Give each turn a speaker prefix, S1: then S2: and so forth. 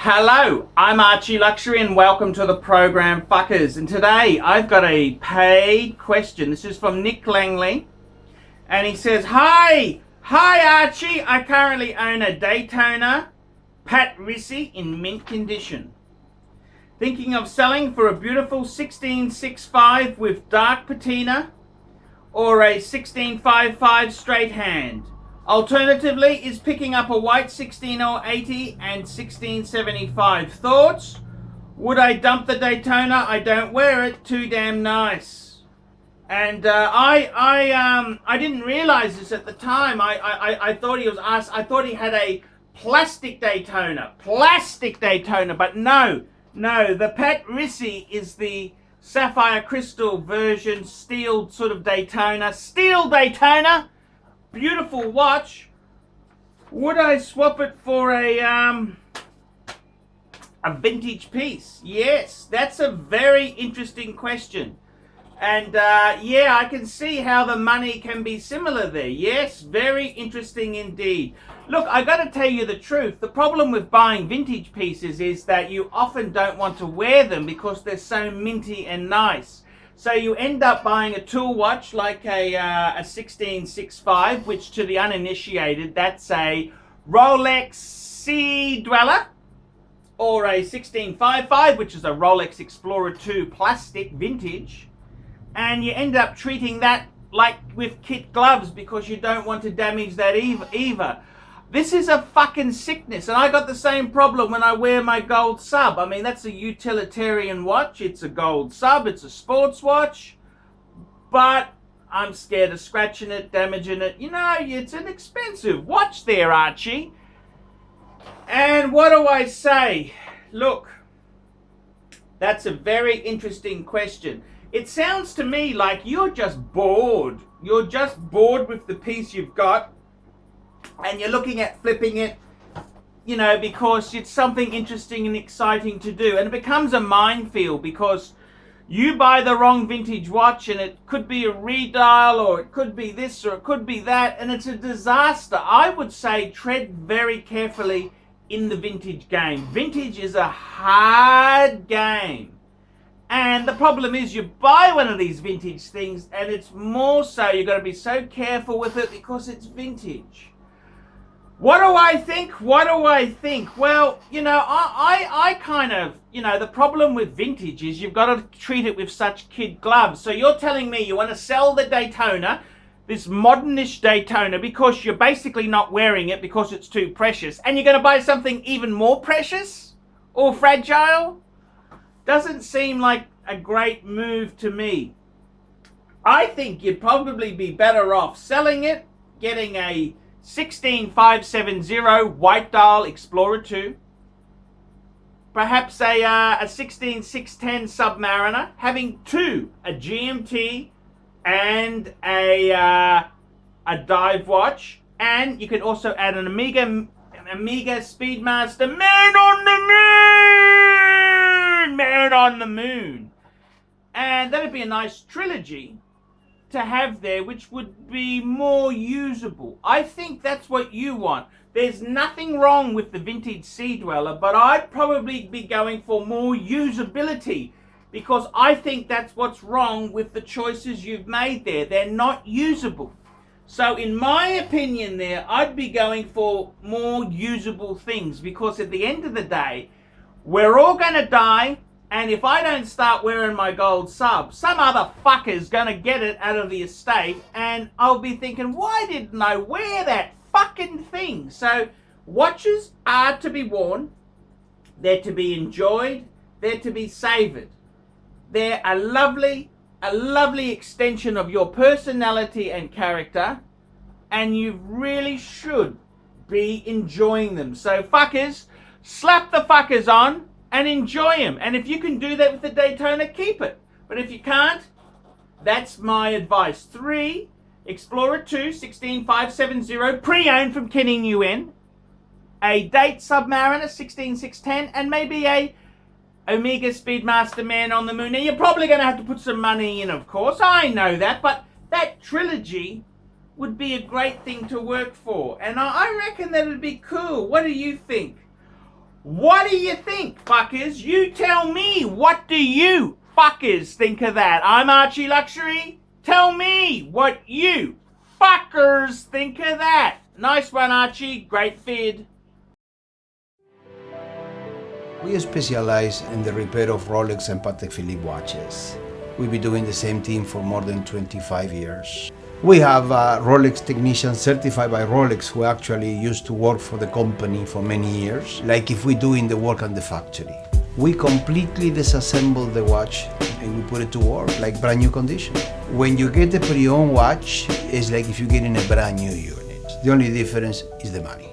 S1: Hello, I'm ArchieLuxury and welcome to the program Fuckers. And today I've got a paid question. This is from Nick Langley. And he says, Hi Archie, I currently own a Daytona Pat Ricci in mint condition. Thinking of selling for a beautiful 1665 with dark patina or a 1655 straight hand. Alternatively is picking up a white 16080 and 1675. Thoughts? Would I dump the Daytona? I don't wear it. Too damn nice. And I didn't realize this at the time. I thought he was asked. I thought he had a plastic Daytona, but no. The Pat Ricci is the sapphire crystal version, steel sort of Daytona, Beautiful watch. Would I swap it for a vintage piece? Yes, that's a very interesting question. And yeah, I can see how the money can be similar there. Yes, very interesting indeed. Look, I got to tell you the truth. The problem with buying vintage pieces is that you often don't want to wear them because they're so minty and nice. So you end up buying a tool watch like a 1665, which to the uninitiated, that's a Rolex Sea Dweller, or a 1655, which is a Rolex Explorer 2 plastic vintage. And you end up treating that like with kid gloves because you don't want to damage that either. This is a fucking sickness, and I got the same problem when I wear my gold sub. I mean, that's a utilitarian watch. It's a gold sub. It's a sports watch. But I'm scared of scratching it, damaging it. You know, it's an expensive watch there, Archie. And what do I say? Look, that's a very interesting question. It sounds to me like you're just bored. You're just bored with the piece you've got. And you're looking at flipping it, you know, because it's something interesting and exciting to do. And it becomes a minefield because you buy the wrong vintage watch and it could be a redial or it could be this or it could be that. And it's a disaster. I would say tread very carefully in the vintage game. Vintage is a hard game. And the problem is you buy one of these vintage things and it's more so you've got to be so careful with it because it's vintage. What do I think? Well, you know, I kind of, you know, the problem with vintage is you've got to treat it with such kid gloves. So you're telling me you want to sell the Daytona, this modernish Daytona, because you're basically not wearing it because it's too precious. And you're going to buy something even more precious or fragile? Doesn't seem like a great move to me. I think you'd probably be better off selling it, getting a 16570 white dial Explorer 2, perhaps a 16610 Submariner, having two, a GMT and a dive watch, and you can also add an Omega Speedmaster, man on the moon, and that'd be a nice trilogy to have there, which would be more usable. I think that's what you want. There's nothing wrong with the vintage Sea Dweller, but I'd probably be going for more usability because I think that's what's wrong with the choices you've made there. They're not usable. So in my opinion there, I'd be going for more usable things because at the end of the day, we're all going to die. And if I don't start wearing my gold sub, some other fucker's gonna get it out of the estate and I'll be thinking, why didn't I wear that fucking thing? So watches are to be worn, they're to be enjoyed, they're to be savored. They're a lovely extension of your personality and character, and you really should be enjoying them. So fuckers, slap the fuckers on and enjoy them. And if you can do that with the Daytona, keep it. But if you can't, that's my advice. 3, Explorer 2, 16570, pre-owned from Kenny Nguyen. A Date Submariner, 16610, and maybe a Omega Speedmaster Man on the Moon. Now, you're probably going to have to put some money in, of course. I know that. But that trilogy would be a great thing to work for. And I reckon that it'd be cool. What do you think? What do you think, fuckers? You tell me, what do you fuckers think of that? I'm ArchieLuxury. Tell me what you fuckers think of that. Nice one, Archie. Great vid.
S2: We specialize in the repair of Rolex and Patek Philippe watches. We've been doing the same thing for more than 25 years. We have Rolex technicians certified by Rolex who actually used to work for the company for many years, like if we're doing the work on the factory. We completely disassemble the watch and we put it to work like brand new condition. When you get a pre-owned watch, it's like if you're getting a brand new unit. The only difference is the money.